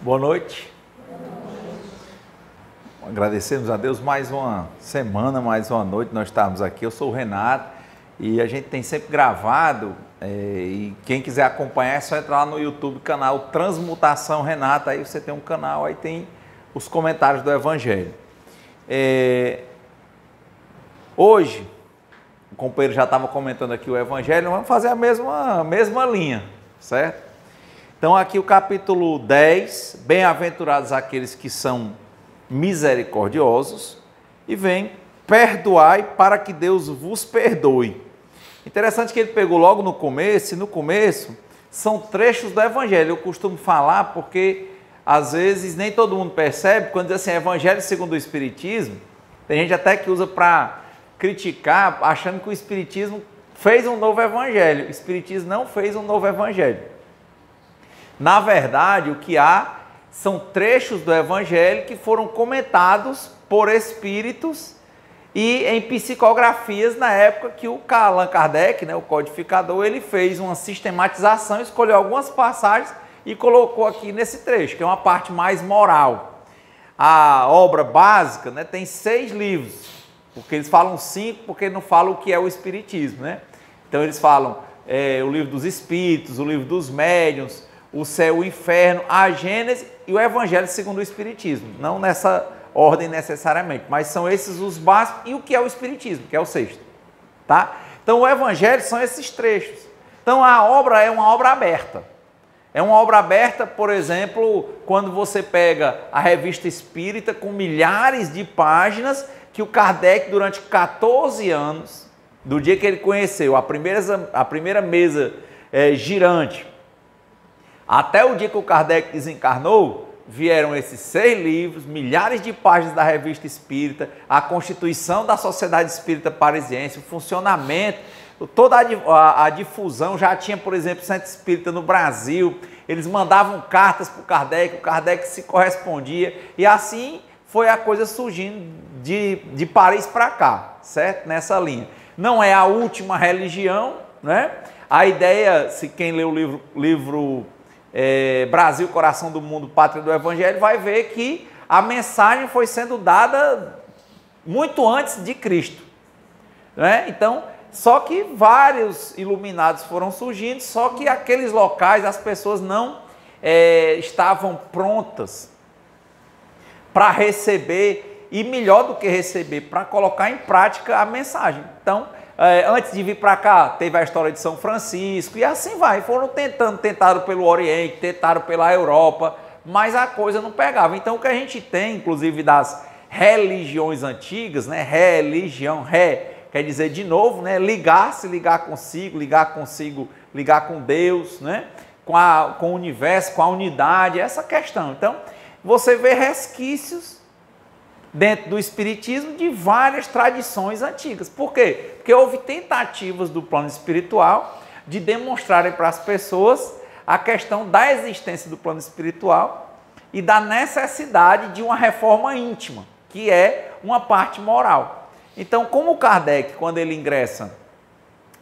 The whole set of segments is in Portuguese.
Boa noite. Agradecemos a Deus mais uma semana, mais uma noite nós estamos aqui. Eu sou o Renato e a gente tem sempre gravado e quem quiser acompanhar é só entrar lá no YouTube, canal Transmutação Renato, aí você tem um canal, aí tem os comentários do Evangelho. Hoje, o companheiro já estava comentando aqui o Evangelho, vamos fazer a mesma linha, certo? Então aqui o capítulo 10, bem-aventurados aqueles que são misericordiosos, e vem, perdoai para que Deus vos perdoe. Interessante que ele pegou logo no começo, e no começo são trechos do Evangelho. Eu costumo falar porque às vezes nem todo mundo percebe, quando diz assim, Evangelho segundo o Espiritismo, tem gente até que usa para criticar, achando que o Espiritismo fez um novo Evangelho. O Espiritismo não fez um novo Evangelho. Na verdade, o que há são trechos do Evangelho que foram comentados por espíritos e em psicografias na época que o Allan Kardec, o codificador, ele fez uma sistematização, escolheu algumas passagens e colocou aqui nesse trecho, que é uma parte mais moral. A obra básica tem 6 livros, porque eles falam 5, porque não falam o que é o Espiritismo. Então eles falam o livro dos Espíritos, o livro dos Médiuns, o céu, o inferno, a Gênese e o Evangelho segundo o Espiritismo. Não nessa ordem necessariamente, mas são esses os básicos e o que é o Espiritismo, que é o 6º. Tá? Então o Evangelho são esses trechos. Então a obra é uma obra aberta. É uma obra aberta, por exemplo, quando você pega a Revista Espírita com milhares de páginas que o Kardec, durante 14 anos, do dia que ele conheceu a primeira mesa girante, até o dia que o Kardec desencarnou, vieram esses 6 livros, milhares de páginas da Revista Espírita, a Constituição da Sociedade Espírita Parisiense, o funcionamento, toda a difusão. Já tinha, por exemplo, Centro Espírita no Brasil, eles mandavam cartas para o Kardec se correspondia, e assim foi a coisa surgindo de Paris para cá, certo? Nessa linha. Não é a última religião, A ideia, se quem lê o livro Brasil, Coração do Mundo, Pátria do Evangelho, vai ver que a mensagem foi sendo dada muito antes de Cristo. Então, só que vários iluminados foram surgindo, só que aqueles locais, as pessoas não estavam prontas para receber, e melhor do que receber, para colocar em prática a mensagem. Então, antes de vir para cá, teve a história de São Francisco, e assim vai. Foram tentaram pelo Oriente, tentaram pela Europa, mas a coisa não pegava. Então, o que a gente tem, inclusive, das religiões antigas, religião, quer dizer de novo, ligar consigo, ligar com Deus, com o universo, com a unidade, essa questão. Então, você vê resquícios dentro do Espiritismo de várias tradições antigas. Por quê? Porque houve tentativas do plano espiritual de demonstrarem para as pessoas a questão da existência do plano espiritual e da necessidade de uma reforma íntima, que é uma parte moral. Então, como o Kardec, quando ele ingressa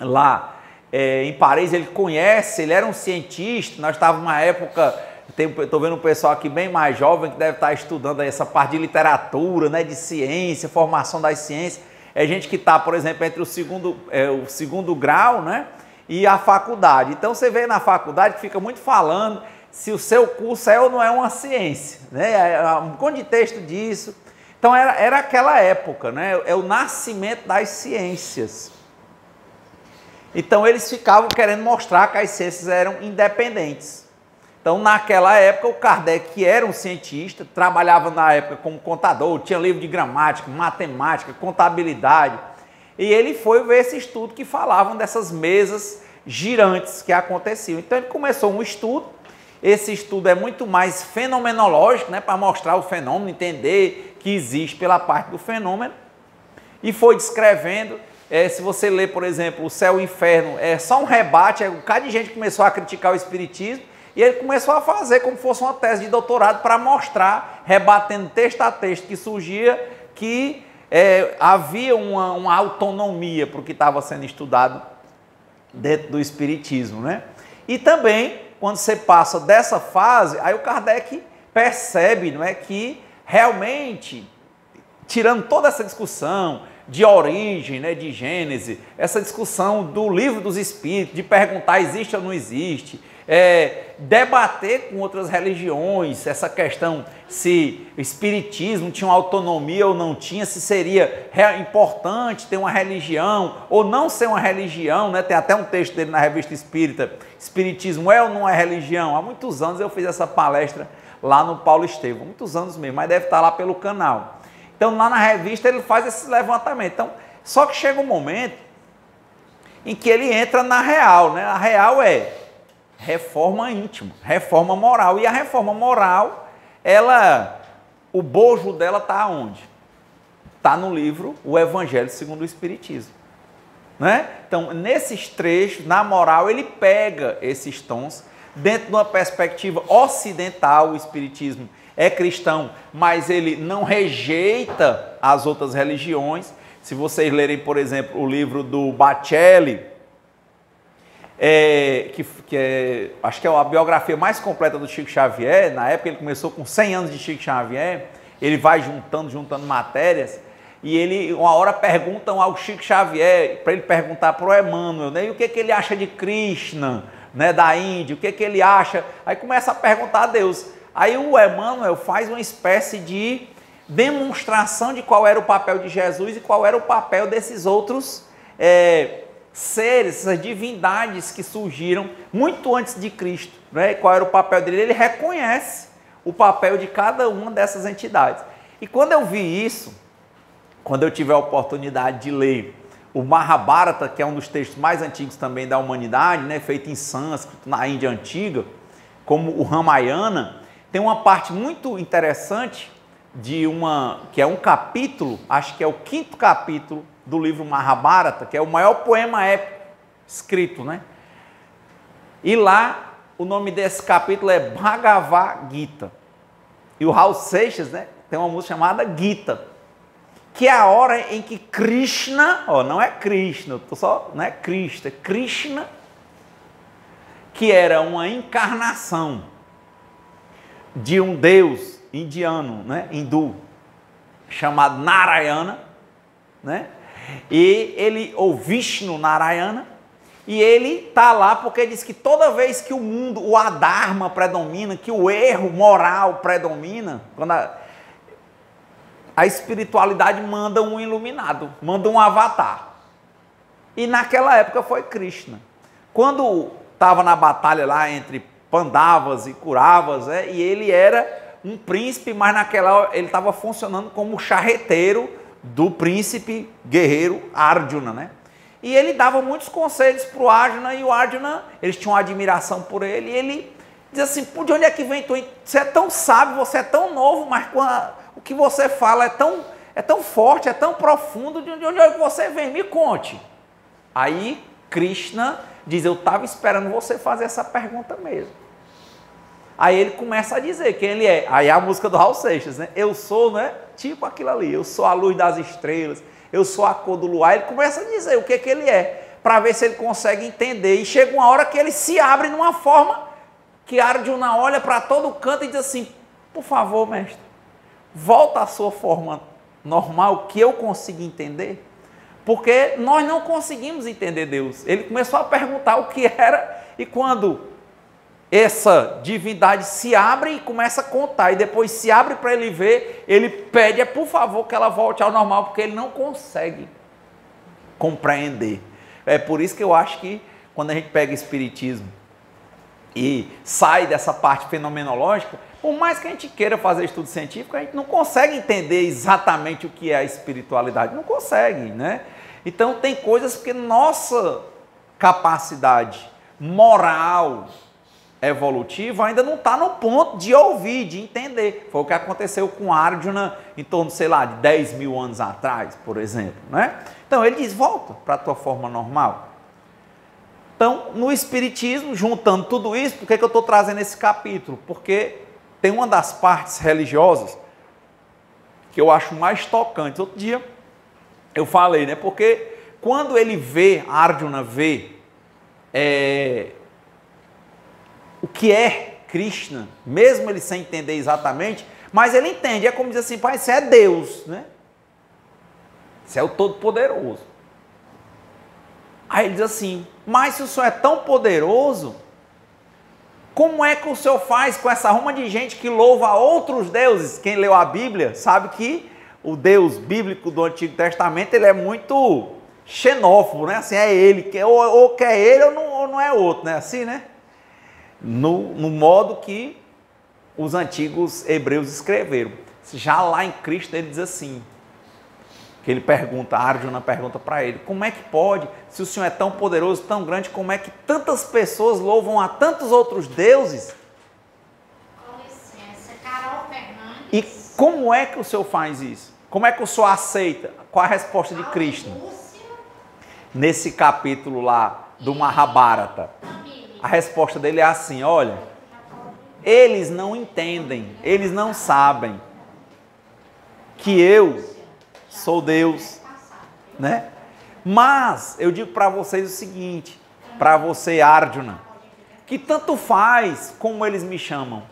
lá em Paris, ele era um cientista, nós estávamos numa época... Estou vendo um pessoal aqui bem mais jovem que deve estar estudando essa parte de literatura, de ciência, formação das ciências. É gente que está, por exemplo, entre o segundo grau, e a faculdade. Então você vê na faculdade que fica muito falando se o seu curso é ou não é uma ciência. Um monte de texto disso. Então era aquela época, é o nascimento das ciências. Então eles ficavam querendo mostrar que as ciências eram independentes. Então, naquela época, o Kardec, que era um cientista, trabalhava na época como contador, tinha livro de gramática, matemática, contabilidade, e ele foi ver esse estudo que falavam dessas mesas girantes que aconteciam. Então, ele começou um estudo. Esse estudo é muito mais fenomenológico, para mostrar o fenômeno, entender que existe pela parte do fenômeno, e foi descrevendo. Se você ler, por exemplo, o céu e o inferno, é só um rebate, um bocado de gente começou a criticar o Espiritismo, e ele começou a fazer como fosse uma tese de doutorado para mostrar, rebatendo texto a texto que surgia, que havia uma autonomia para o que estava sendo estudado dentro do Espiritismo. E também, quando você passa dessa fase, aí o Kardec percebe, não é, que realmente, tirando toda essa discussão de origem, né, de Gênesis, essa discussão do livro dos Espíritos, de perguntar existe ou não existe, debater com outras religiões, essa questão se o Espiritismo tinha uma autonomia ou não tinha, se seria importante ter uma religião ou não ser uma religião, né? Tem até um texto dele na Revista Espírita, Espiritismo é ou não é religião? Há muitos anos eu fiz essa palestra lá no Paulo Estevam, muitos anos mesmo, mas deve estar lá pelo canal. Então lá na revista ele faz esse levantamento. Então, só que chega um momento em que ele entra na real, né? A real é reforma íntima, reforma moral. E a reforma moral, o bojo dela está onde? Está no livro O Evangelho segundo o Espiritismo. Né? Então, nesses trechos, na moral, ele pega esses tons dentro de uma perspectiva ocidental. O Espiritismo é cristão, mas ele não rejeita as outras religiões. Se vocês lerem, por exemplo, o livro do Bacelli, acho que é a biografia mais completa do Chico Xavier. Na época ele começou com 100 anos de Chico Xavier, ele vai juntando matérias, e ele, uma hora perguntam ao Chico Xavier, para ele perguntar para o Emmanuel, né, e o que ele acha de Krishna, né, da Índia, o que ele acha, aí começa a perguntar a Deus. Aí o Emmanuel faz uma espécie de demonstração de qual era o papel de Jesus e qual era o papel desses outros seres, essas divindades que surgiram muito antes de Cristo, né? Qual era o papel dele? Ele reconhece o papel de cada uma dessas entidades. E quando eu vi isso, quando eu tive a oportunidade de ler o Mahabharata, que é um dos textos mais antigos também da humanidade, né? Feito em sânscrito, na Índia antiga, como o Ramayana, tem uma parte muito interessante que é um capítulo, acho que é o 5º capítulo do livro Mahabharata, que é o maior poema épico escrito, né? E lá, o nome desse capítulo é Bhagavad Gita. E o Raul Seixas, né, tem uma música chamada Gita, que é a hora em que Krishna, não é Krishna, não é Cristo, é Krishna, que era uma encarnação de um deus indiano, né, hindu, chamado Narayana, né? Ou Vishnu Narayana, e ele está lá porque diz que toda vez que o mundo, o adharma predomina, que o erro moral predomina, quando a espiritualidade manda um iluminado, manda um avatar. E naquela época foi Krishna. Quando estava na batalha lá entre Pandavas e Kuravas, e ele era um príncipe, mas naquela ele estava funcionando como charreteiro do príncipe guerreiro Arjuna, né? E ele dava muitos conselhos para o Arjuna, e o Arjuna, eles tinham uma admiração por ele, e ele diz assim: de onde é que vem tu? Você é tão sábio, você é tão novo, mas o que você fala é tão forte, é tão profundo, de onde é que você vem? Me conte. Aí Krishna diz: eu estava esperando você fazer essa pergunta mesmo. Aí ele começa a dizer quem ele é. Aí a música do Raul Seixas, né? Eu sou, né? Tipo aquilo ali. Eu sou a luz das estrelas. Eu sou a cor do luar. Ele começa a dizer o que ele é, para ver se ele consegue entender. E chega uma hora que ele se abre numa forma que Arjuna olha para todo canto e diz assim: por favor, mestre, volta à sua forma normal, que eu consiga entender. Porque nós não conseguimos entender Deus. Ele começou a perguntar o que era, e quando essa divindade se abre e começa a contar, e depois se abre para ele ver, ele pede, por favor, que ela volte ao normal, porque ele não consegue compreender. É por isso que eu acho que quando a gente pega Espiritismo e sai dessa parte fenomenológica, por mais que a gente queira fazer estudo científico, a gente não consegue entender exatamente o que é a espiritualidade, não consegue, né? Então tem coisas que nossa capacidade moral, evolutiva, ainda não está no ponto de ouvir, de entender. Foi o que aconteceu com Arjuna em torno, sei lá, de 10 mil anos atrás, por exemplo, né? Então ele diz: volta para a tua forma normal. Então, no Espiritismo, juntando tudo isso, por que eu estou trazendo esse capítulo? Porque tem uma das partes religiosas que eu acho mais tocante. Outro dia eu falei, né? Porque quando ele vê, Arjuna vê, o que é Krishna, mesmo ele sem entender exatamente, mas ele entende, é como dizer assim, pai, isso é Deus, né? Isso é o Todo-Poderoso. Aí ele diz assim, mas se o Senhor é tão poderoso, como é que o Senhor faz com essa ruma de gente que louva outros deuses? Quem leu a Bíblia sabe que o Deus bíblico do Antigo Testamento, ele é muito xenófobo, né? Assim, é ele, ou quer ele ou não é outro, né? Assim, né? No modo que os antigos hebreus escreveram. Já lá em Cristo ele diz assim, que ele pergunta, Arjuna pergunta para ele, como é que pode, se o Senhor é tão poderoso, tão grande, como é que tantas pessoas louvam a tantos outros deuses? Com licença, Carol Fernandes. E como é que o Senhor faz isso? Como é que o Senhor aceita? Qual a resposta de Krishna? Nesse capítulo lá do Mahabharata, a resposta dele é assim, olha, eles não entendem, eles não sabem que eu sou Deus, né? Mas eu digo para vocês o seguinte, para você, Arjuna, que tanto faz como eles me chamam,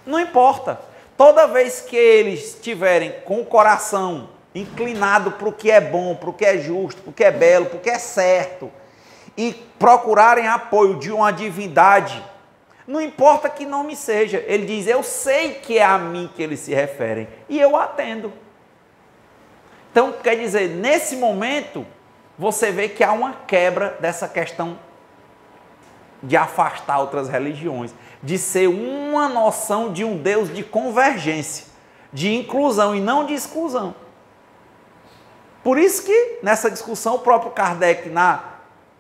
não importa. Toda vez que eles estiverem com o coração inclinado para o que é bom, para o que é justo, para o que é belo, para o que é certo, e procurarem apoio de uma divindade, não importa que não me seja, ele diz, eu sei que é a mim que eles se referem, e eu atendo. Então, quer dizer, nesse momento, você vê que há uma quebra dessa questão de afastar outras religiões, de ser uma noção de um Deus de convergência, de inclusão e não de exclusão. Por isso que, nessa discussão, o próprio Kardec, na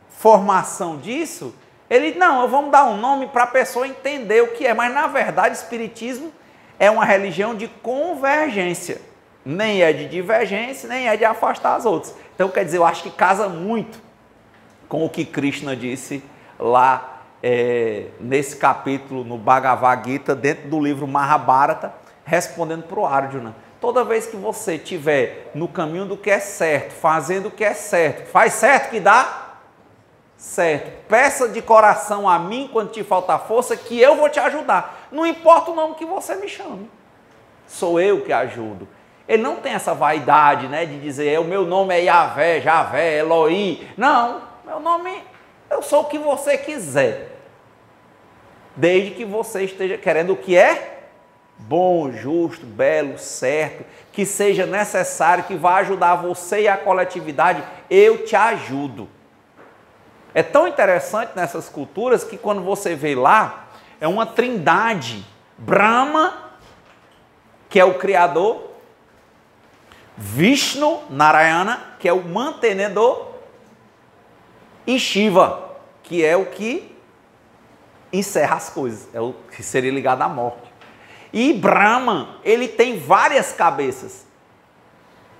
formação disso, ele, não, vamos dar um nome para a pessoa entender o que é, mas, na verdade, o Espiritismo é uma religião de convergência. Nem é de divergência, nem é de afastar as outras. Então, quer dizer, eu acho que casa muito com o que Krishna disse lá nesse capítulo, no Bhagavad Gita, dentro do livro Mahabharata, respondendo para o Arjuna. Toda vez que você estiver no caminho do que é certo, fazendo o que é certo, faz certo que dá certo. Peça de coração a mim, quando te faltar força, que eu vou te ajudar. Não importa o nome que você me chame. Sou eu que ajudo. Ele não tem essa vaidade, né, de dizer, o meu nome é Yahvé, Javé, Eloí. Não, meu nome, eu sou o que você quiser. Desde que você esteja querendo o que é bom, justo, belo, certo, que seja necessário, que vá ajudar você e a coletividade, eu te ajudo. É tão interessante nessas culturas que quando você vê lá, é uma trindade. Brahma, que é o criador, Vishnu, Narayana, que é o mantenedor, e Shiva, que é o que encerra as coisas, é o que seria ligado à morte. E Brahma, ele tem várias cabeças.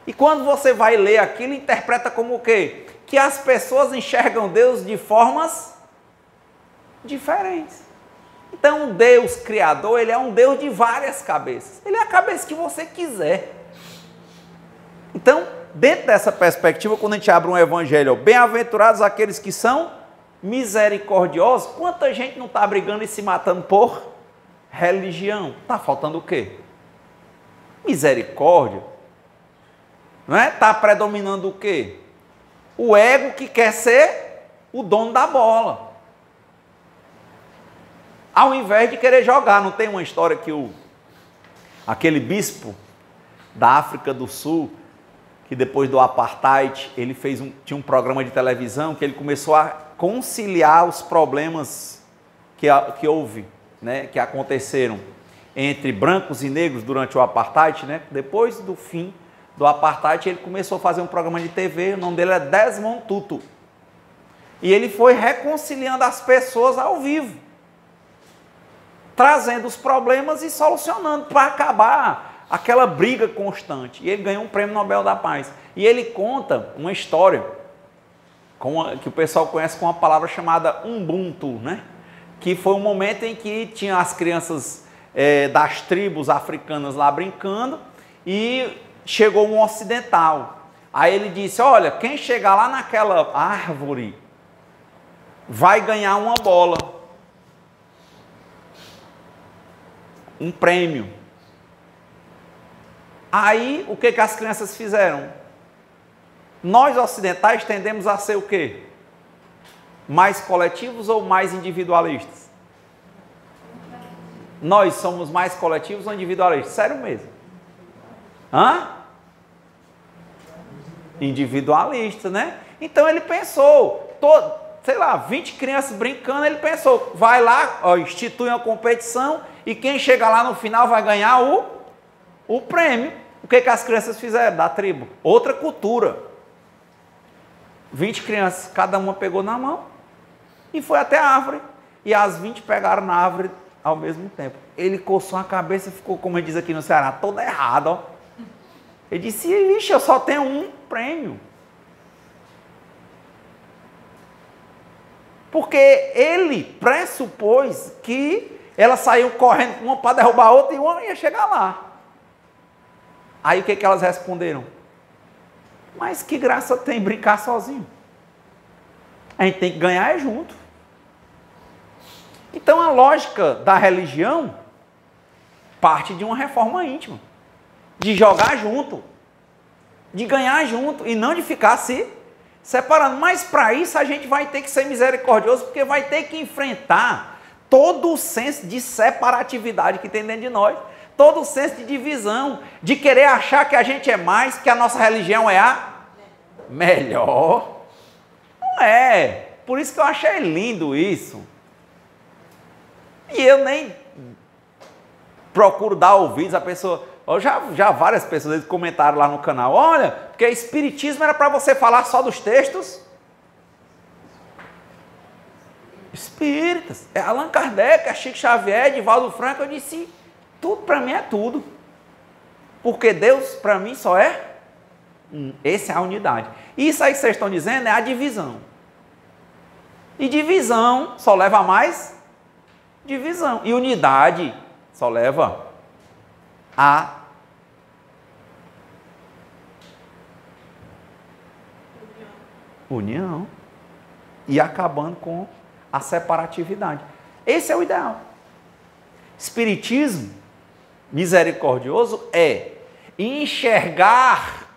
E quando você vai ler aquilo, interpreta como o quê? Que as pessoas enxergam Deus de formas diferentes. Então, o Deus Criador, ele é um Deus de várias cabeças. Ele é a cabeça que você quiser. Então, dentro dessa perspectiva, quando a gente abre um evangelho, bem-aventurados aqueles que são misericordiosos, quanta gente não está brigando e se matando por religião? Está faltando o quê? Misericórdia. Não é? Está predominando o quê? O ego que quer ser o dono da bola. Ao invés de querer jogar. Não tem uma história que aquele bispo da África do Sul, que depois do apartheid, ele tinha um programa de televisão que ele começou a conciliar os problemas que houve, né, que aconteceram entre brancos e negros durante o apartheid, né? Depois do fim do apartheid, ele começou a fazer um programa de TV, o nome dele é Desmond Tutu. E ele foi reconciliando as pessoas ao vivo, trazendo os problemas e solucionando para acabar aquela briga constante. E ele ganhou um prêmio Nobel da Paz. E ele conta uma história que o pessoal conhece com uma palavra chamada Ubuntu, né? Que foi um momento em que tinha as crianças das tribos africanas lá brincando e chegou um ocidental. Aí ele disse, olha, quem chegar lá naquela árvore vai ganhar uma bola. um prêmio. Aí, o que as crianças fizeram? Nós ocidentais tendemos a ser o quê? Mais coletivos ou mais individualistas? Nós somos mais coletivos ou individualistas? Sério mesmo. Hã? Individualista, né? Então ele pensou, sei lá, 20 crianças brincando, ele pensou, vai lá, ó, institui uma competição e quem chega lá no final vai ganhar o prêmio. O que as crianças fizeram da tribo? Outra cultura. 20 crianças, cada uma pegou na mão e foi até a árvore. E as 20 pegaram na árvore ao mesmo tempo. Ele coçou a cabeça e ficou, como diz aqui no Ceará, todo errado, ó. Ele disse, ixi, eu só tenho um prêmio. Porque ele pressupôs que elas saíam correndo, uma para derrubar a outra e uma ia chegar lá. Aí o que elas responderam? Mas que graça tem brincar sozinho? A gente tem que ganhar junto. Então a lógica da religião parte de uma reforma íntima. De jogar junto. De ganhar junto. E não de ficar se separando. Mas para isso a gente vai ter que ser misericordioso, porque vai ter que enfrentar todo o senso de separatividade que tem dentro de nós. Todo o senso de divisão, de querer achar que a gente é mais, que a nossa religião é a melhor. Não é. Por isso que eu achei lindo isso. E eu nem procuro dar ouvidos à pessoa. Já várias pessoas comentaram lá no canal, olha, porque espiritismo era para você falar só dos textos espíritas. É Allan Kardec, é Chico Xavier, Divaldo Franco. Eu disse, tudo para mim é tudo. Porque Deus para mim só é essa é a unidade. Isso aí que vocês estão dizendo é a divisão. E divisão só leva a mais divisão. E unidade só leva a união. E acabando com a separatividade. Esse é o ideal. Espiritismo misericordioso é enxergar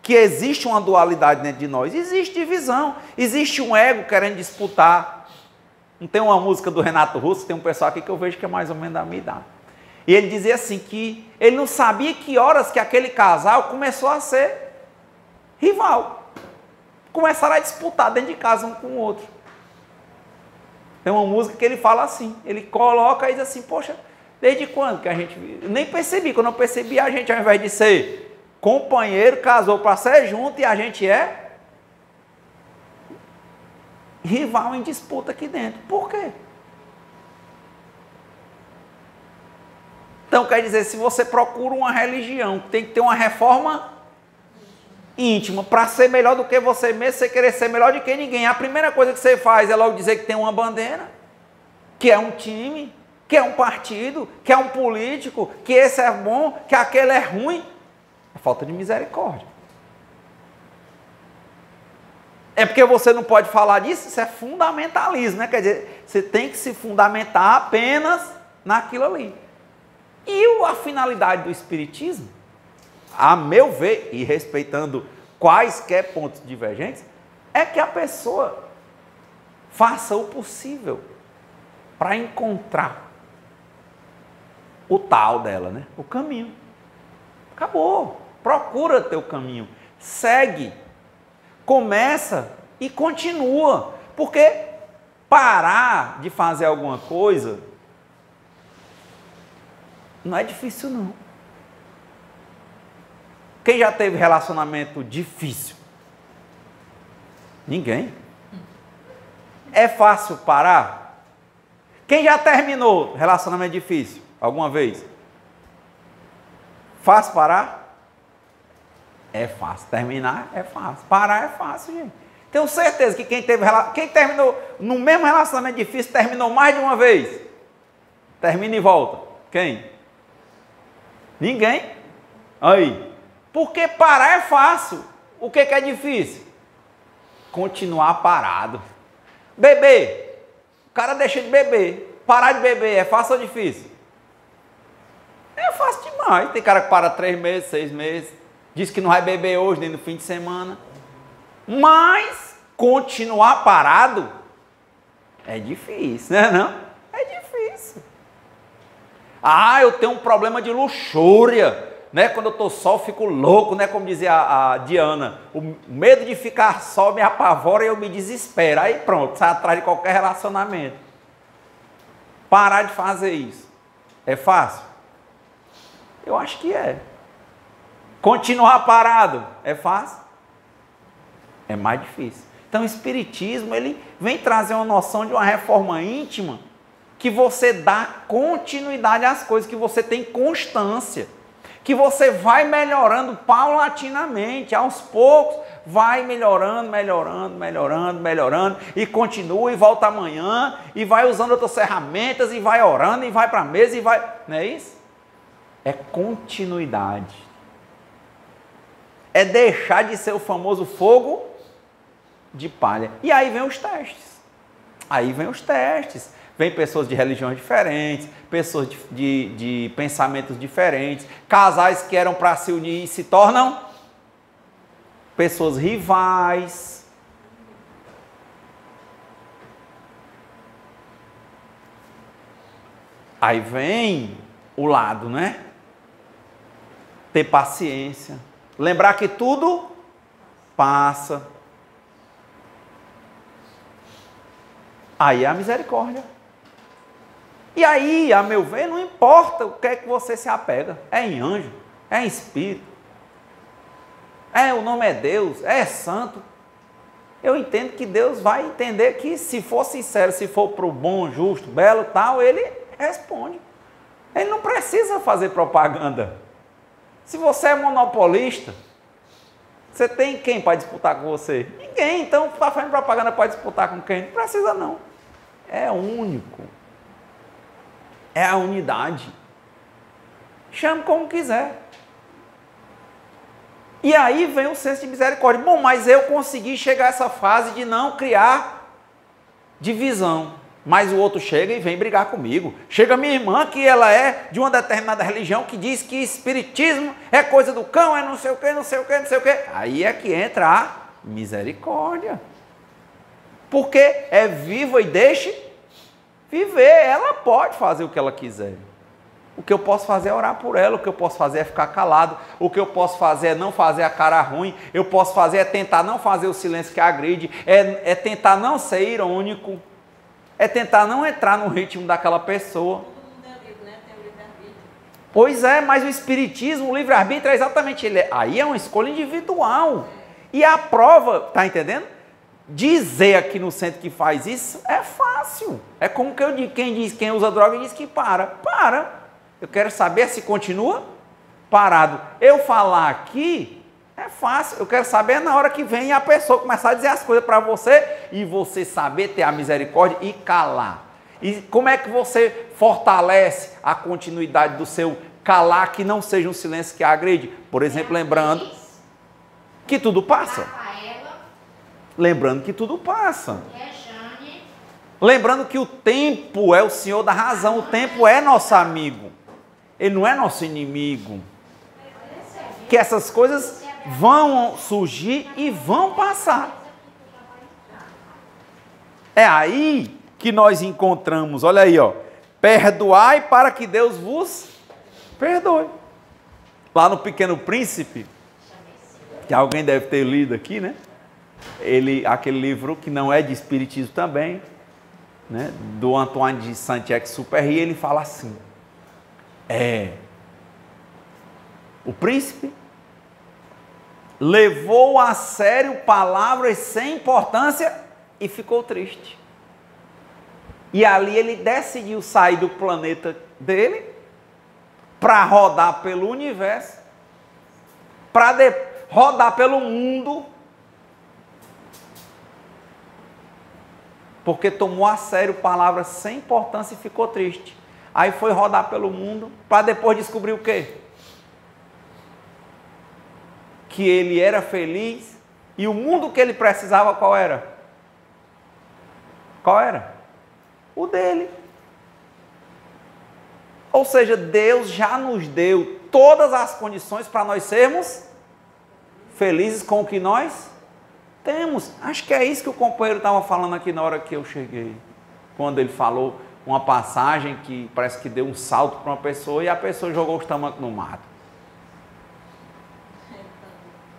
que existe uma dualidade dentro de nós. Existe divisão, existe um ego querendo disputar. Não tem uma música do Renato Russo, tem um pessoal aqui que eu vejo que é mais ou menos da minha idade. E ele dizia assim que ele não sabia que horas que aquele casal começou a ser rival. Começaram a disputar dentro de casa um com o outro. Tem uma música que ele fala assim, ele coloca e diz assim, poxa, desde quando que a gente... Eu nem percebi, quando eu percebi a gente ao invés de ser companheiro, casou para ser junto e a gente é rival em disputa aqui dentro. Por quê? Então quer dizer, se você procura uma religião, tem que ter uma reforma íntima para ser melhor do que você mesmo, você querer ser melhor do que ninguém. A primeira coisa que você faz é logo dizer que tem uma bandeira, que é um time, que é um partido, que é um político, que esse é bom, que aquele é ruim. É falta de misericórdia. É porque você não pode falar disso, isso é fundamentalismo, né? Quer dizer, você tem que se fundamentar apenas naquilo ali. E a finalidade do espiritismo, a meu ver, e respeitando quaisquer pontos divergentes, é que a pessoa faça o possível para encontrar o tal dela, né? O caminho. Acabou. Procura teu caminho. Segue. Começa e continua. Porque parar de fazer alguma coisa não é difícil, não. Quem já teve relacionamento difícil? Ninguém. É fácil parar? Quem já terminou relacionamento difícil alguma vez? Fácil parar? É fácil. Terminar é fácil. Parar é fácil, gente. Tenho certeza que quem terminou no mesmo relacionamento difícil terminou mais de uma vez. Termina e volta. Quem? Ninguém. Aí. Porque parar é fácil. O que é difícil? Continuar parado. Beber. O cara deixa de beber. Parar de beber é fácil ou difícil? demais. Tem cara que para 3 meses, 6 meses, diz que não vai beber hoje, nem no fim de semana. Mas continuar parado é difícil, né? Não? É difícil. Ah, eu tenho um problema de luxúria, né? Quando eu estou só, eu fico louco, né? Como dizia a Diana, o medo de ficar só me apavora e eu me desespero. Aí pronto, sai atrás de qualquer relacionamento. Parar de fazer isso é fácil? Eu acho que é. Continuar parado é fácil? É mais difícil. Então o Espiritismo, ele vem trazer uma noção de uma reforma íntima, que você dá continuidade às coisas, que você tem constância, que você vai melhorando paulatinamente, aos poucos, vai melhorando, e continua e volta amanhã, e vai usando outras ferramentas, e vai orando, e vai para a mesa, e vai... Não é isso? É continuidade. É deixar de ser o famoso fogo de palha. E aí vem os testes. Vem pessoas de religiões diferentes, pessoas de pensamentos diferentes, casais que eram para se unir e se tornam pessoas rivais. Aí vem o lado, né? Ter paciência. Lembrar que tudo passa. Aí é a misericórdia. E aí, a meu ver, não importa o que é que você se apega. É em anjo, é em espírito. O nome é Deus, é santo. Eu entendo que Deus vai entender que se for sincero, se for para o bom, justo, belo, tal, ele responde. Ele não precisa fazer propaganda. Se você é monopolista, você tem quem para disputar com você? Ninguém. Então, está fazendo propaganda para disputar com quem? Não precisa não. É único. É a unidade. Chame como quiser. E aí vem o senso de misericórdia. Bom, mas eu consegui chegar a essa fase de não criar divisão. Mas o outro chega e vem brigar comigo. Chega minha irmã, que ela é de uma determinada religião, que diz que espiritismo é coisa do cão, é não sei o quê, não sei o quê, não sei o quê. Aí é que entra a misericórdia. Porque é viva e deixe viver. Ela pode fazer o que ela quiser. O que eu posso fazer é orar por ela, o que eu posso fazer é ficar calado, o que eu posso fazer é não fazer a cara ruim, eu posso fazer é tentar não fazer o silêncio que agride, é tentar não ser irônico, é tentar não entrar no ritmo daquela pessoa. Todo mundo é livre, né? Tem o livre-arbítrio. Pois é, mas o espiritismo, o livre-arbítrio é exatamente ele. Aí é uma escolha individual. E a prova, tá entendendo? Dizer aqui no centro que faz isso é fácil. É como que eu digo, quem usa droga diz que para. Para. Eu quero saber se continua parado. Eu falar aqui é fácil. Eu quero saber na hora que vem a pessoa começar a dizer as coisas para você e você saber ter a misericórdia e calar. E como é que você fortalece a continuidade do seu calar, que não seja um silêncio que agride? Por exemplo, lembrando que tudo passa. Lembrando que tudo passa. Lembrando que o tempo é o Senhor da razão. O tempo é nosso amigo. Ele não é nosso inimigo. Que essas coisas vão surgir e vão passar. É aí que nós encontramos, olha aí, ó. Perdoai para que Deus vos perdoe. Lá no Pequeno Príncipe, que alguém deve ter lido aqui, né? Aquele livro que não é de espiritismo também, né? Do Antoine de Saint-Exupéry, ele fala assim: o príncipe levou a sério palavras sem importância e ficou triste. E ali ele decidiu sair do planeta dele para rodar pelo universo, para rodar pelo mundo, porque tomou a sério palavras sem importância e ficou triste. Aí foi rodar pelo mundo para depois descobrir o quê? Que ele era feliz e o mundo que ele precisava qual era? Qual era? O dele. Ou seja, Deus já nos deu todas as condições para nós sermos felizes com o que nós temos. Acho que é isso que o companheiro estava falando aqui na hora que eu cheguei. Quando ele falou uma passagem que parece que deu um salto para uma pessoa e a pessoa jogou os tamancos no mato.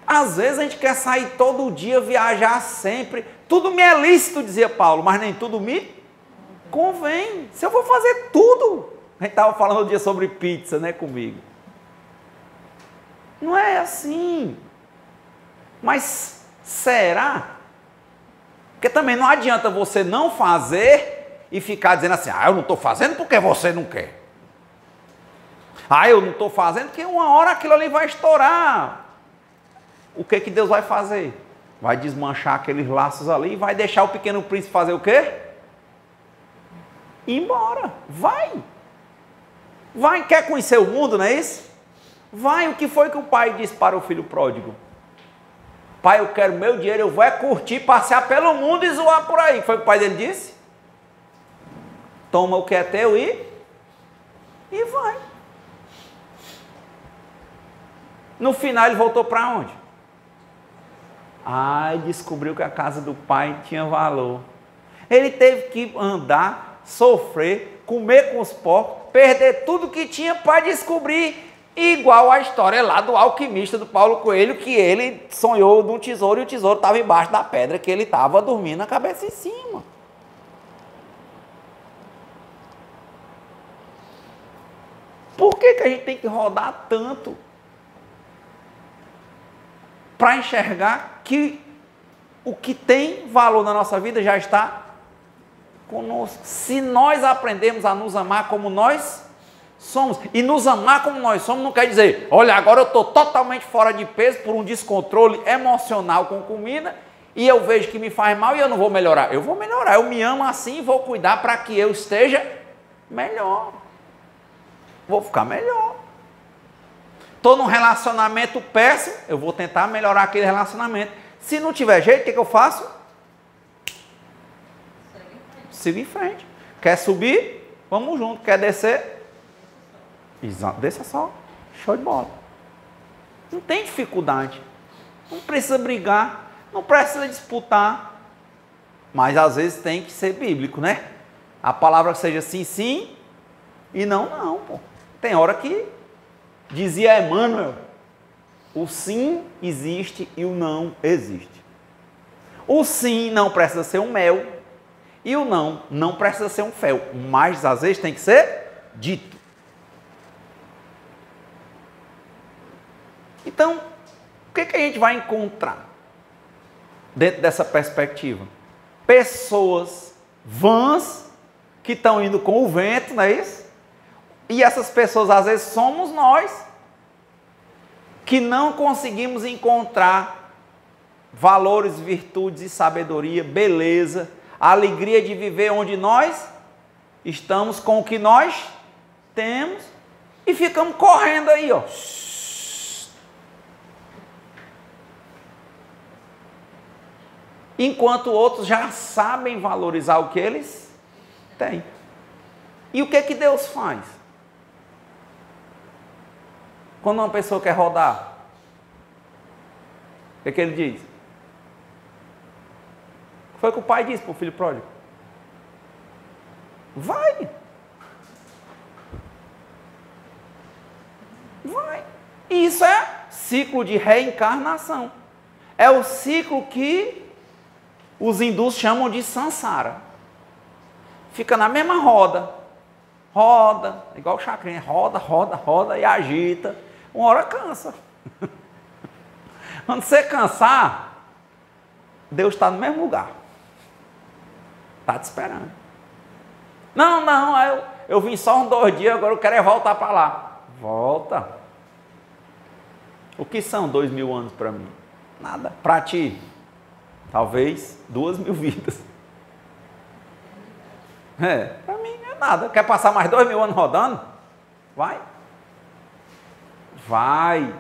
Às vezes a gente quer sair todo dia, viajar sempre. Tudo me é lícito, dizia Paulo, mas nem tudo me convém. Se eu vou fazer tudo. A gente estava falando um dia sobre pizza, né, comigo. Não é assim. Mas será? Porque também não adianta você não fazer e ficar dizendo assim, eu não estou fazendo porque você não quer. Eu não estou fazendo porque uma hora aquilo ali vai estourar. O que Deus vai fazer? Vai desmanchar aqueles laços ali e vai deixar o pequeno príncipe fazer o quê? Ir embora. Vai, quer conhecer o mundo, não é isso? Vai, o que foi que o pai disse para o filho pródigo? Pai, eu quero meu dinheiro, eu vou curtir, passear pelo mundo e zoar por aí. Foi o que o pai dele disse? Toma o que é teu e vai. No final ele voltou para onde? Descobriu que a casa do pai tinha valor. Ele teve que andar, sofrer, comer com os porcos, perder tudo que tinha para descobrir. Igual a história lá do alquimista do Paulo Coelho, que ele sonhou de um tesouro e o tesouro estava embaixo da pedra que ele estava dormindo a cabeça em cima. Por que a gente tem que rodar tanto? Para enxergar que o que tem valor na nossa vida já está conosco. Se nós aprendemos a nos amar como nós somos, e nos amar como nós somos não quer dizer, olha, agora eu estou totalmente fora de peso por um descontrole emocional com comida, e eu vejo que me faz mal e eu não vou melhorar. Eu vou melhorar, eu me amo assim e vou cuidar para que eu esteja melhor. Vou ficar melhor. Estou num relacionamento péssimo, eu vou tentar melhorar aquele relacionamento. Se não tiver jeito, o que eu faço? Sigo em frente. Quer subir? Vamos junto. Quer descer? Desça só. Show de bola. Não tem dificuldade. Não precisa brigar. Não precisa disputar. Mas às vezes tem que ser bíblico, né? A palavra seja sim, sim e não, não. Pô. Tem hora que dizia Emmanuel, o sim existe e o não existe. O sim não precisa ser um mel e o não precisa ser um fel. Mas às vezes tem que ser dito. Então, o que a gente vai encontrar dentro dessa perspectiva? Pessoas vãs que estão indo com o vento, não é isso? E essas pessoas, às vezes, somos nós, que não conseguimos encontrar valores, virtudes e sabedoria, beleza, a alegria de viver onde nós estamos com o que nós temos e ficamos correndo aí, ó. Enquanto outros já sabem valorizar o que eles têm. E o que Deus faz? Quando uma pessoa quer rodar, o que ele diz? Foi o que o pai disse para o filho pródigo. Vai. Vai. E isso é ciclo de reencarnação. É o ciclo que os hindus chamam de samsara. Fica na mesma roda. Roda, igual o chacrinha. Roda, roda, roda e agita. Uma hora cansa. Quando você cansar, Deus está no mesmo lugar. Está te esperando. Não, eu vim só uns 2 dias, agora eu quero é voltar para lá. Volta. O que são 2000 anos para mim? Nada. Para ti, talvez 2000 vidas. Para mim é nada. Quer passar mais 2000 anos rodando? Vai. Vai.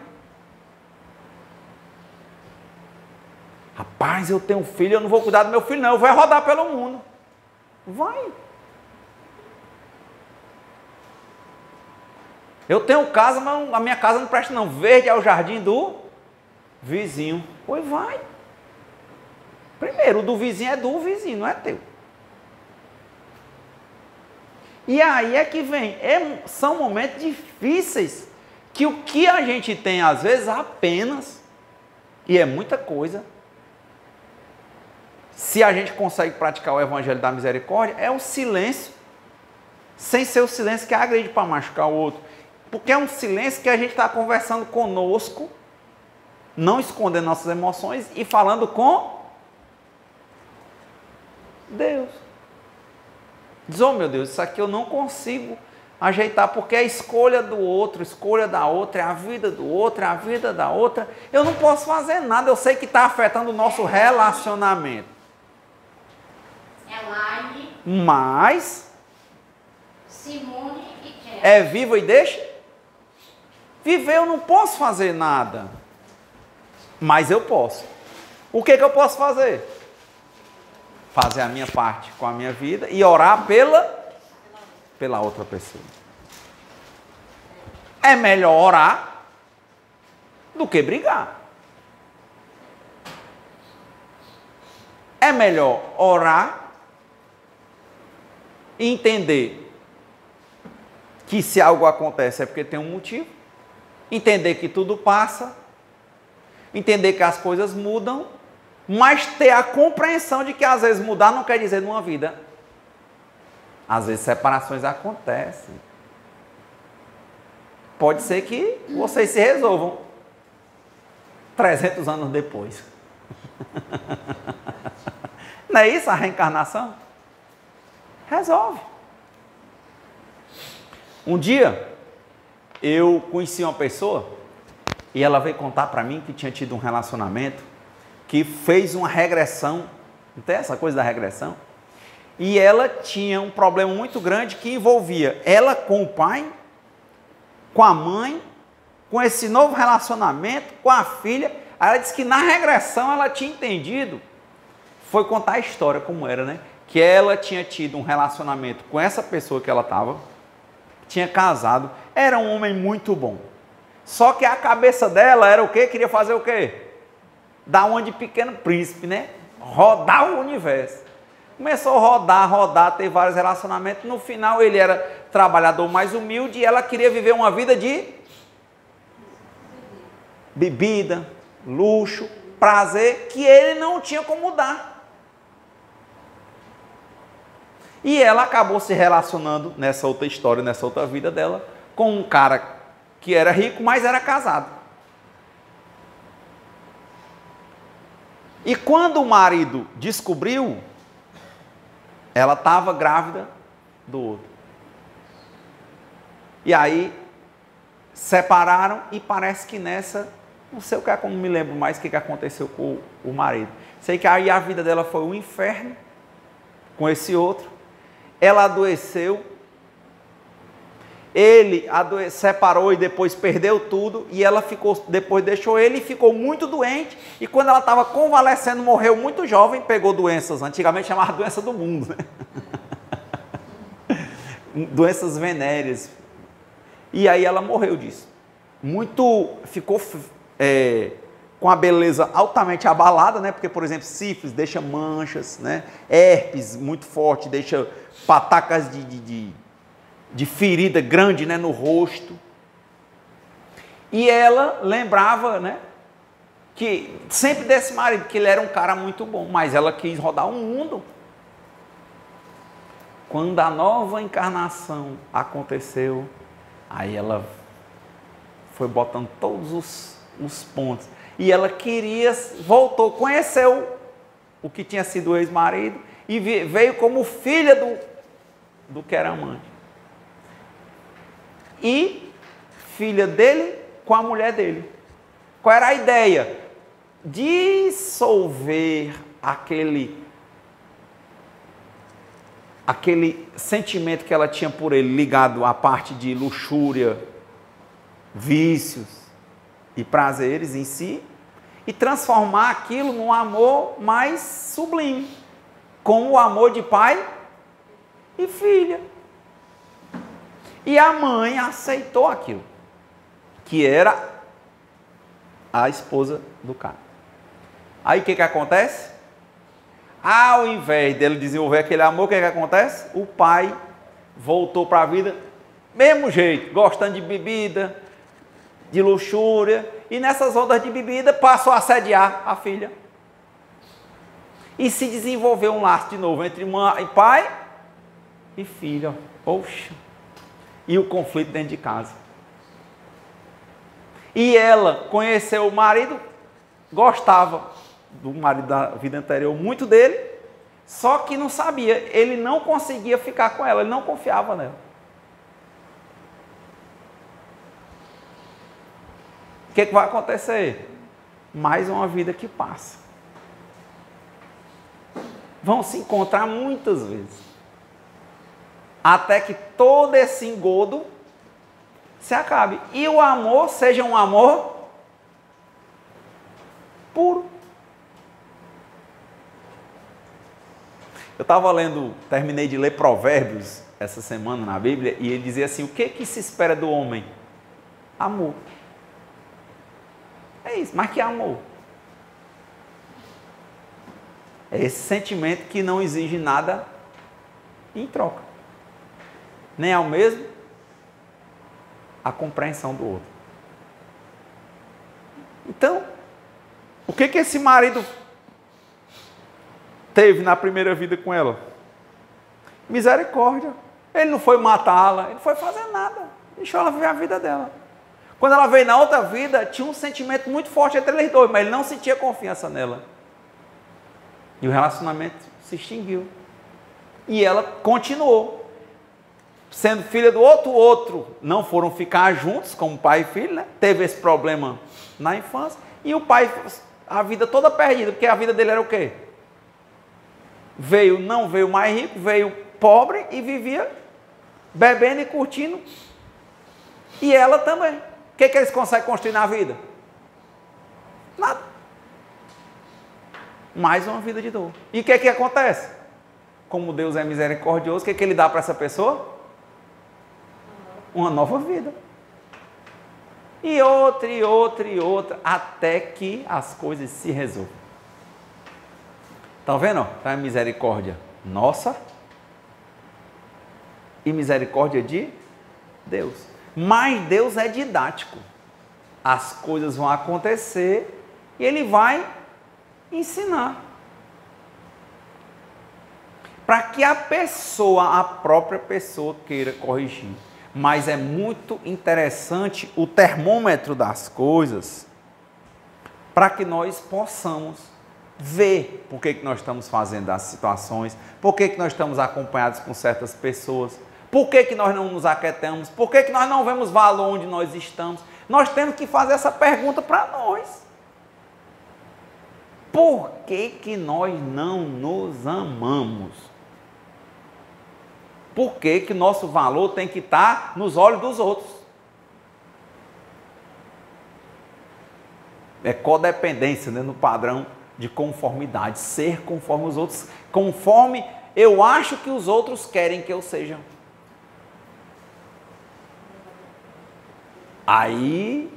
Rapaz, eu tenho um filho, eu não vou cuidar do meu filho, não. Eu vou rodar pelo mundo. Vai. Eu tenho casa, mas a minha casa não presta não. Verde é o jardim do vizinho. Pois vai. Primeiro, o do vizinho é do vizinho, não é teu. E aí é que vem. São momentos difíceis que o que a gente tem, às vezes, apenas, e é muita coisa, se a gente consegue praticar o evangelho da misericórdia, é o silêncio, sem ser o silêncio que agride para machucar o outro. Porque é um silêncio que a gente está conversando conosco, não escondendo nossas emoções e falando com Deus. Diz, oh meu Deus, isso aqui eu não consigo ajeitar, porque é a escolha do outro, a escolha da outra, é a vida do outro, é a vida da outra. Eu não posso fazer nada, eu sei que está afetando o nosso relacionamento. Elaine, Mas Simone e Kelly. é viva e deixa? Viver eu não posso fazer nada, mas eu posso. O que eu posso fazer? Fazer a minha parte com a minha vida e orar pela outra pessoa. É melhor orar do que brigar. É melhor orar e entender que se algo acontece é porque tem um motivo. Entender que tudo passa. Entender que as coisas mudam. Mas ter a compreensão de que às vezes mudar não quer dizer numa vida. Às vezes separações acontecem. Pode ser que vocês se resolvam 300 anos depois. Não é isso a reencarnação? Resolve. Um dia, eu conheci uma pessoa e ela veio contar para mim que tinha tido um relacionamento que fez uma regressão, não tem essa coisa da regressão? E ela tinha um problema muito grande que envolvia ela com o pai, com a mãe, com esse novo relacionamento, com a filha. Aí ela disse que na regressão ela tinha entendido, foi contar a história como era, né? Que ela tinha tido um relacionamento com essa pessoa que ela estava, tinha casado, era um homem muito bom. Só que a cabeça dela era o quê? Queria fazer o quê? Dar uma de Pequeno Príncipe, né? Rodar o universo. Começou a rodar, ter vários relacionamentos. No final ele era trabalhador mais humilde e ela queria viver uma vida de bebida, luxo, prazer, que ele não tinha como dar. E ela acabou se relacionando nessa outra história, nessa outra vida dela, com um cara que era rico, mas era casado. E quando o marido descobriu, ela estava grávida do outro. E aí, separaram e parece que nessa, não sei o que, não me lembro mais o que aconteceu com o marido. Sei que aí a vida dela foi um inferno com esse outro. Ela adoeceu. Ele separou e depois perdeu tudo, e ela ficou, depois deixou ele e ficou muito doente, e quando ela estava convalescendo, morreu muito jovem, pegou doenças, antigamente chamava doença do mundo, né? Doenças venéreas, e aí ela morreu disso, ficou com a beleza altamente abalada, né? Porque, por exemplo, sífilis deixa manchas, né? Herpes muito forte, deixa patacas de ferida grande, né, no rosto. E ela lembrava, né, que sempre desse marido, que ele era um cara muito bom, mas ela quis rodar o mundo. Quando a nova encarnação aconteceu, aí ela foi botando todos os pontos. E ela voltou, conheceu o que tinha sido o ex-marido e veio como filha do que era amante. E filha dele com a mulher dele. Qual era a ideia? Dissolver aquele sentimento que ela tinha por ele, ligado à parte de luxúria, vícios e prazeres em si, e transformar aquilo num amor mais sublime, como o amor de pai e filha. E a mãe aceitou aquilo, que era a esposa do cara. Aí o que acontece? Ao invés dele desenvolver aquele amor, o que acontece? O pai voltou para a vida, mesmo jeito, gostando de bebida, de luxúria, e nessas ondas de bebida passou a assediar a filha. E se desenvolveu um laço de novo entre mãe, pai e filha. Poxa! E o conflito dentro de casa. E ela conheceu o marido, gostava do marido da vida anterior, muito dele, só que não sabia, ele não conseguia ficar com ela, ele não confiava nela. O que vai acontecer? Mais uma vida que passa. Vão se encontrar muitas vezes. Até que todo esse engodo se acabe. E o amor seja um amor puro. Eu estava lendo, terminei de ler Provérbios essa semana na Bíblia, e ele dizia assim, o que se espera do homem? Amor. É isso, mas que amor? É esse sentimento que não exige nada em troca. Nem ao mesmo a compreensão do outro. Então, o que esse marido teve na primeira vida com ela? Misericórdia. Ele não foi matá-la, ele não foi fazer nada. Deixou ela viver a vida dela. Quando ela veio na outra vida, tinha um sentimento muito forte entre eles dois, mas ele não sentia confiança nela. E o relacionamento se extinguiu. E ela continuou. Sendo filha do outro não foram ficar juntos, como pai e filho, né? Teve esse problema na infância. E o pai, a vida toda perdida, porque a vida dele era o quê? Não veio mais rico, veio pobre e vivia bebendo e curtindo. E ela também. O que eles conseguem construir na vida? Nada. Mais uma vida de dor. E o que acontece? Como Deus é misericordioso, o que ele dá para essa pessoa? Uma nova vida. E outra, até que as coisas se resolvam. Estão vendo? Então é misericórdia nossa e misericórdia de Deus. Mas Deus é didático. As coisas vão acontecer e Ele vai ensinar. Para que a própria pessoa queira corrigir. Mas é muito interessante o termômetro das coisas para que nós possamos ver por que nós estamos fazendo as situações, por que nós estamos acompanhados com certas pessoas, por que nós não nos aquietamos, por que nós não vemos valor onde nós estamos. Nós temos que fazer essa pergunta para nós. Por que nós não nos amamos? Por que nosso valor tem que estar nos olhos dos outros? É codependência, né, no padrão de conformidade. Ser conforme os outros, conforme eu acho que os outros querem que eu seja. Aí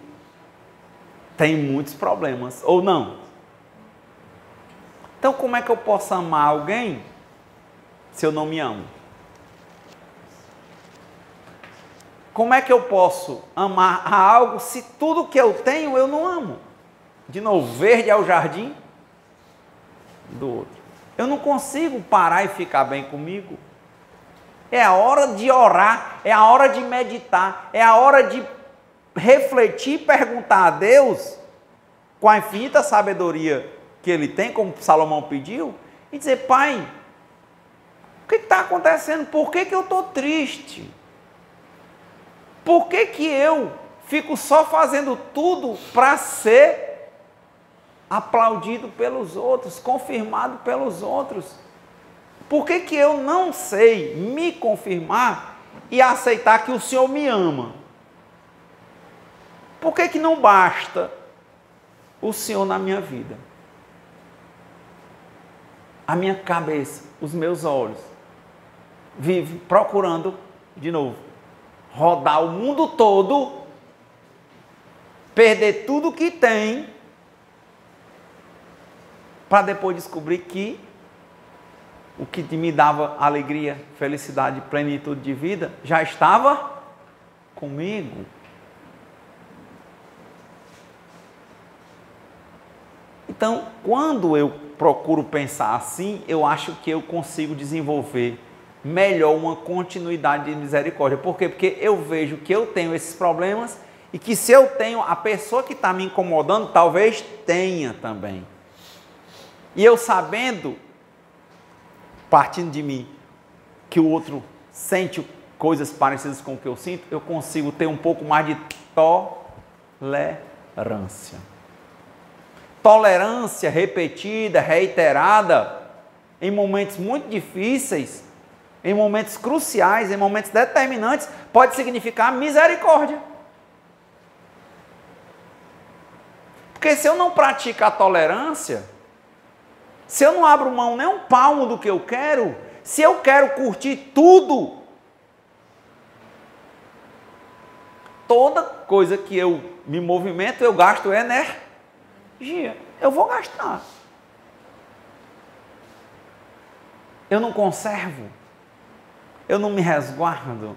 tem muitos problemas, ou não? Então como é que eu posso amar alguém se eu não me amo? Como é que eu posso amar a algo se tudo que eu tenho eu não amo? De novo, verde é o jardim do outro. Eu não consigo parar e ficar bem comigo. É a hora de orar, é a hora de meditar, é a hora de refletir e perguntar a Deus, com a infinita sabedoria que Ele tem, como Salomão pediu, e dizer, Pai, o que está acontecendo? Por que eu estou triste? Por que eu fico só fazendo tudo para ser aplaudido pelos outros, confirmado pelos outros? Por que eu não sei me confirmar e aceitar que o Senhor me ama? Por que não basta o Senhor na minha vida? A minha cabeça, os meus olhos, vive procurando, de novo, rodar o mundo todo, perder tudo que tem, para depois descobrir que o que me dava alegria, felicidade, plenitude de vida, já estava comigo. Então, quando eu procuro pensar assim, eu acho que eu consigo desenvolver melhor uma continuidade de misericórdia. Por quê? Porque eu vejo que eu tenho esses problemas e que se eu tenho, a pessoa que está me incomodando talvez tenha também. E eu sabendo, partindo de mim, que o outro sente coisas parecidas com o que eu sinto, eu consigo ter um pouco mais de tolerância. Tolerância repetida, reiterada, em momentos muito difíceis, em momentos cruciais, em momentos determinantes, pode significar misericórdia. Porque se eu não pratico a tolerância, se eu não abro mão nem um palmo do que eu quero, se eu quero curtir tudo, toda coisa que eu me movimento, eu gasto energia. Eu vou gastar. Eu não conservo. Eu não me resguardo.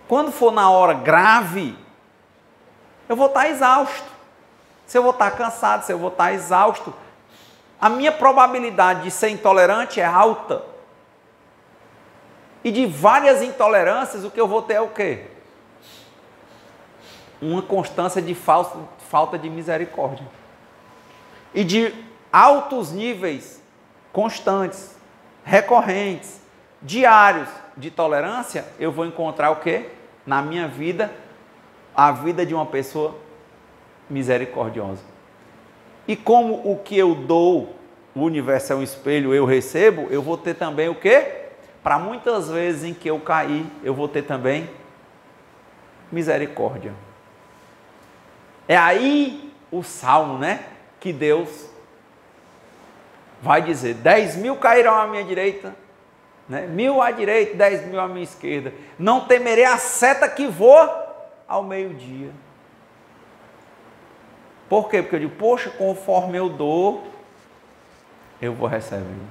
Quando for na hora grave, eu vou estar exausto. Se eu vou estar cansado, se eu vou estar exausto, a minha probabilidade de ser intolerante é alta. E de várias intolerâncias, o que eu vou ter é o quê? Uma constância de falta de misericórdia. E de altos níveis constantes, recorrentes, diários de tolerância, eu vou encontrar o quê? Na minha vida, a vida de uma pessoa misericordiosa. E como o que eu dou, o universo é um espelho, eu recebo, eu vou ter também o quê? Para muitas vezes em que eu cair, eu vou ter também misericórdia. É aí o salmo, né? Que Deus vai dizer, 10.000 cairão à minha direita, né? 1.000 à direita, 10.000 à minha esquerda. Não temerei a seta que voa ao meio-dia. Por quê? Porque eu digo, poxa, conforme eu dou, eu vou recebendo.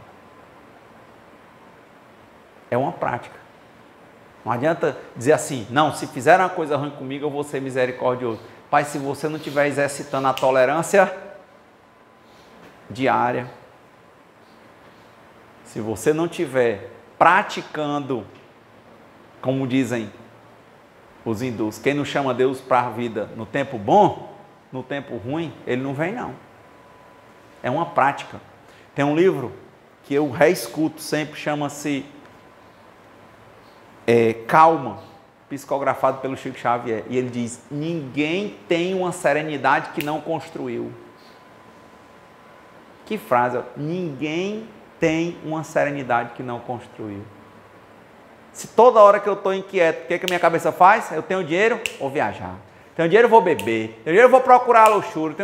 É uma prática. Não adianta dizer assim, não, se fizer uma coisa ruim comigo, eu vou ser misericordioso. Pai, se você não estiver exercitando a tolerância diária, se você não estiver praticando, como dizem os hindus, quem não chama Deus para a vida no tempo bom, no tempo ruim, ele não vem não. É uma prática. Tem um livro que eu reescuto sempre, chama-se Calma, psicografado pelo Chico Xavier, e ele diz, ninguém tem uma serenidade que não construiu. Que frase, ninguém tem uma serenidade que não construiu. Se toda hora que eu estou inquieto, o que a minha cabeça faz? Eu tenho dinheiro, vou viajar. Tenho dinheiro, vou beber. Tenho dinheiro, vou procurar a luxúria.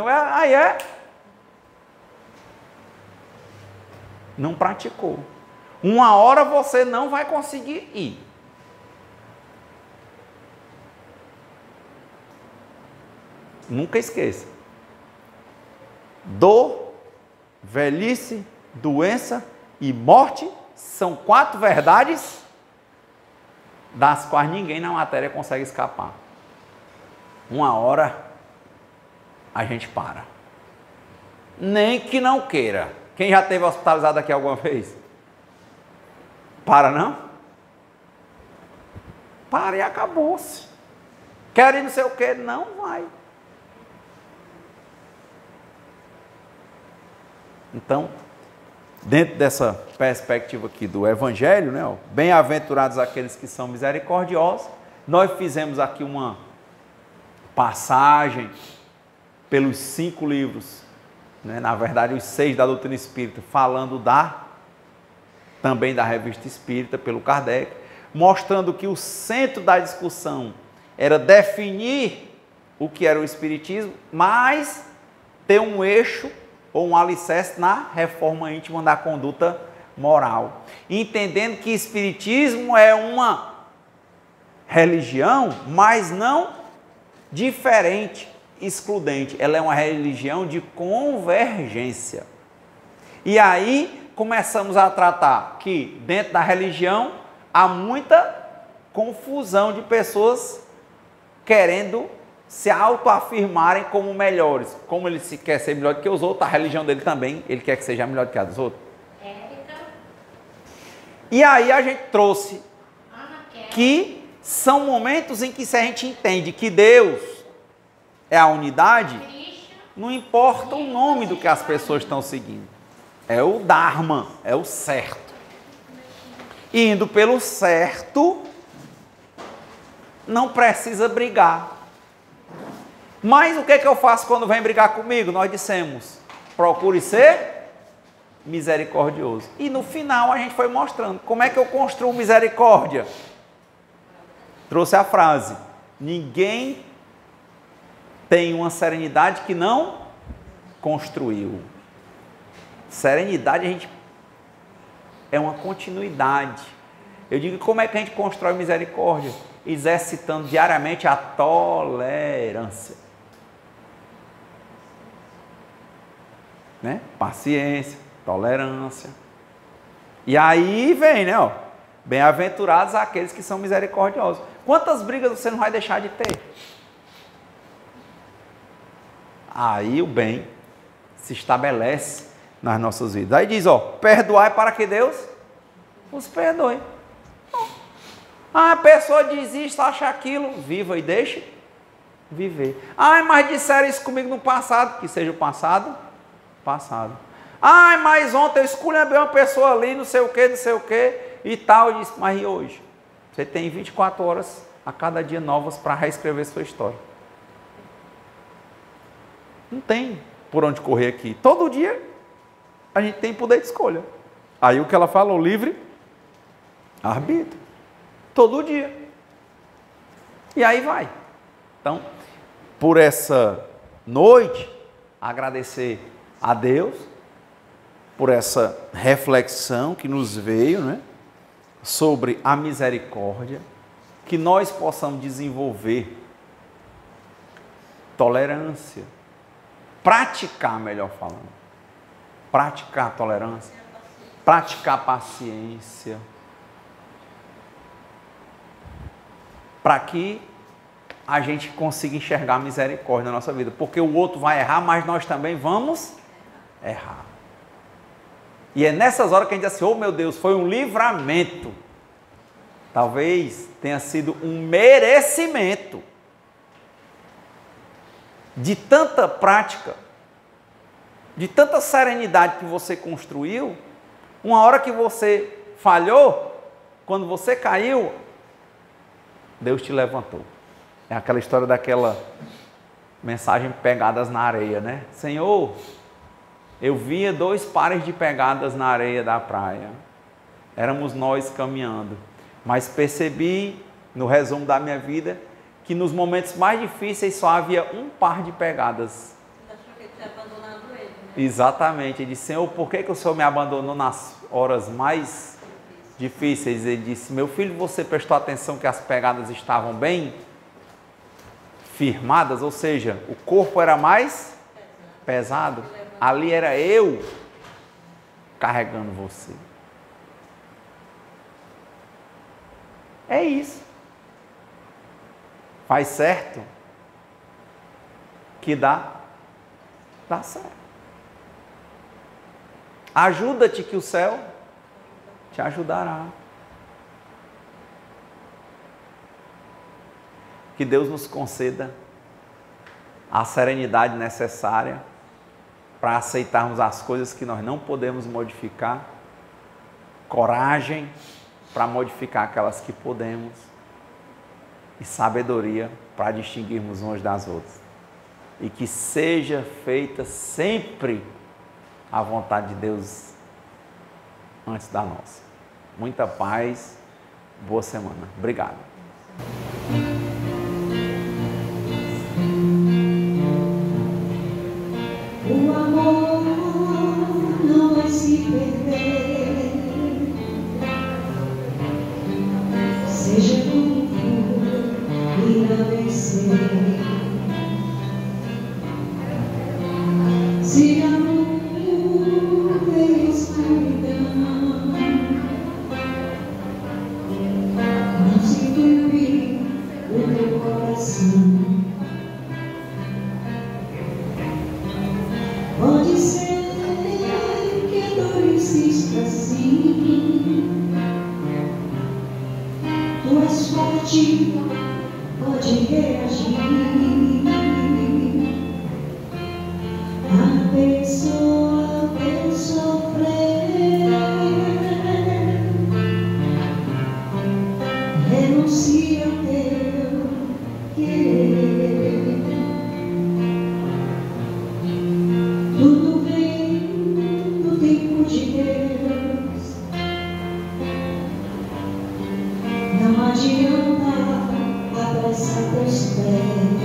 Não praticou. Uma hora você não vai conseguir ir. Nunca esqueça. Dor, velhice, doença e morte são 4 verdades das quais ninguém na matéria consegue escapar. Uma hora a gente para. Nem que não queira. Quem já esteve hospitalizado aqui alguma vez? Para não? Para e acabou-se. Quer ir não sei o que? Não vai. Então, dentro dessa perspectiva aqui do Evangelho, né, bem-aventurados aqueles que são misericordiosos, nós fizemos aqui uma passagem pelos 5 livros, né, na verdade os 6 da doutrina espírita, falando também da revista espírita, pelo Kardec, mostrando que o centro da discussão era definir o que era o espiritismo, mas ter um eixo ou um alicerce na reforma íntima da conduta moral. Entendendo que espiritismo é uma religião, mas não diferente, excludente. Ela é uma religião de convergência. E aí começamos a tratar que dentro da religião há muita confusão de pessoas querendo se autoafirmarem como melhores. Como ele se quer ser melhor do que os outros, a religião dele também, ele quer que seja melhor do que a dos outros. E aí a gente trouxe que são momentos em que se a gente entende que Deus é a unidade, não importa o nome do que as pessoas estão seguindo. É o Dharma, é o certo. E indo pelo certo, não precisa brigar. Mas o que é que eu faço quando vem brigar comigo? Nós dissemos, procure ser misericordioso. E no final a gente foi mostrando como é que eu construo misericórdia. Trouxe a frase, ninguém tem uma serenidade que não construiu. Serenidade a gente é uma continuidade. Eu digo, como é que a gente constrói misericórdia? Exercitando diariamente a tolerância. Né? Paciência, tolerância. E aí vem, né? Ó, bem-aventurados aqueles que são misericordiosos. Quantas brigas você não vai deixar de ter? Aí o bem se estabelece nas nossas vidas. Aí diz, ó, perdoai para que Deus os perdoe. Ah, a pessoa diz isso, acha aquilo, viva e deixe viver. Ah, mas disseram isso comigo no passado, que seja o passado, passado. Ah, mas ontem eu esculhambei uma pessoa ali, não sei o que, e tal. Eu disse, mas e hoje? Você tem 24 horas a cada dia novas para reescrever sua história. Não tem por onde correr aqui. Todo dia a gente tem poder de escolha. Aí o que ela falou, livre arbítrio. Todo dia. E aí vai. Então, por essa noite, agradecer a Deus por essa reflexão que nos veio, né, sobre a misericórdia, que nós possamos desenvolver tolerância, praticar, melhor falando, praticar tolerância, praticar paciência, para que a gente consiga enxergar a misericórdia na nossa vida, porque o outro vai errar, mas nós também vamos errar. E é nessas horas que a gente diz assim, oh meu Deus, foi um livramento. Talvez tenha sido um merecimento de tanta prática, de tanta serenidade que você construiu. Uma hora que você falhou, quando você caiu, Deus te levantou. É aquela história daquela mensagem pegadas na areia, né? Senhor, eu via 2 pares de pegadas na areia da praia. Éramos nós caminhando. Mas percebi, no resumo da minha vida, que nos momentos mais difíceis só havia 1 par de pegadas. Você achou que ele tinha abandonado ele, né? Exatamente. Ele disse, Senhor, por que o Senhor me abandonou nas horas mais difíceis? Ele disse, meu filho, você prestou atenção que as pegadas estavam bem firmadas? Ou seja, o corpo era mais pesado. Ali era eu carregando você. É isso. Faz certo que dá certo. Ajuda-te que o céu te ajudará. Que Deus nos conceda a serenidade necessária para aceitarmos as coisas que nós não podemos modificar, coragem para modificar aquelas que podemos e sabedoria para distinguirmos umas das outras. E que seja feita sempre a vontade de Deus antes da nossa. Muita paz, boa semana. Obrigado. O amor não vai se perder, seja como for. florescer. Se a nuvem e escuridão não se cobrir o teu coração, pode ser que a dor insista assim. Tu és forte, pode reagir. A pessoa que sofrer renuncia ao teu querer. Tudo vem no tempo de Deus. Não adianta apressar teus pés.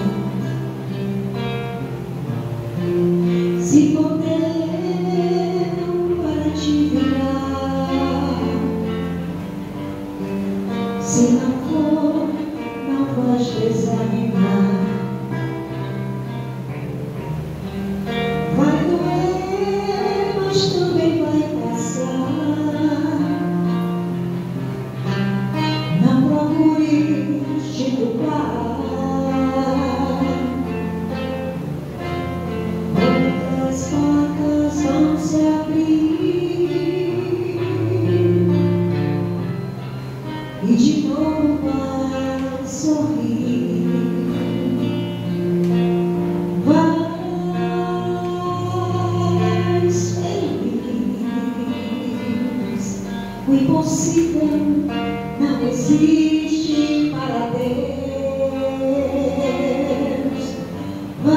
Se for tempo para te virar, se não for, não vais desanimar. Vai doer, mas também vai passar. Não procures te culpar. Outras portas vão se abrir e de novo vai sorrir. Vais feliz. O impossível não existe para Deus. Mas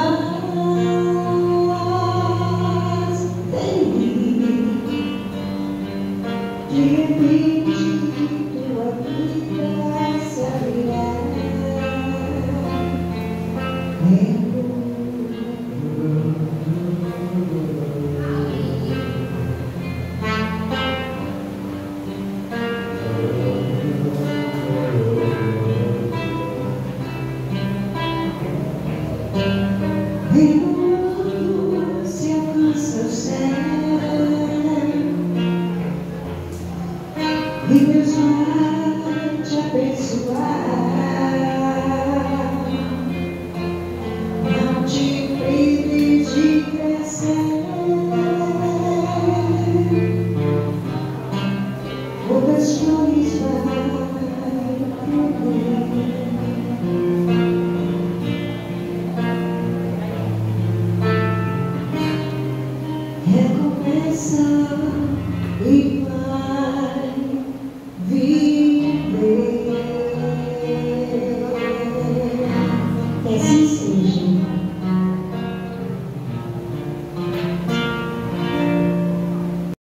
feliz. De repente tua vida se abrirá. Se alcança o céu e Deus vai te abençoar. Não te prives de crescer. Outras flores vai colher. Recomeça e vai viver. Que assim seja.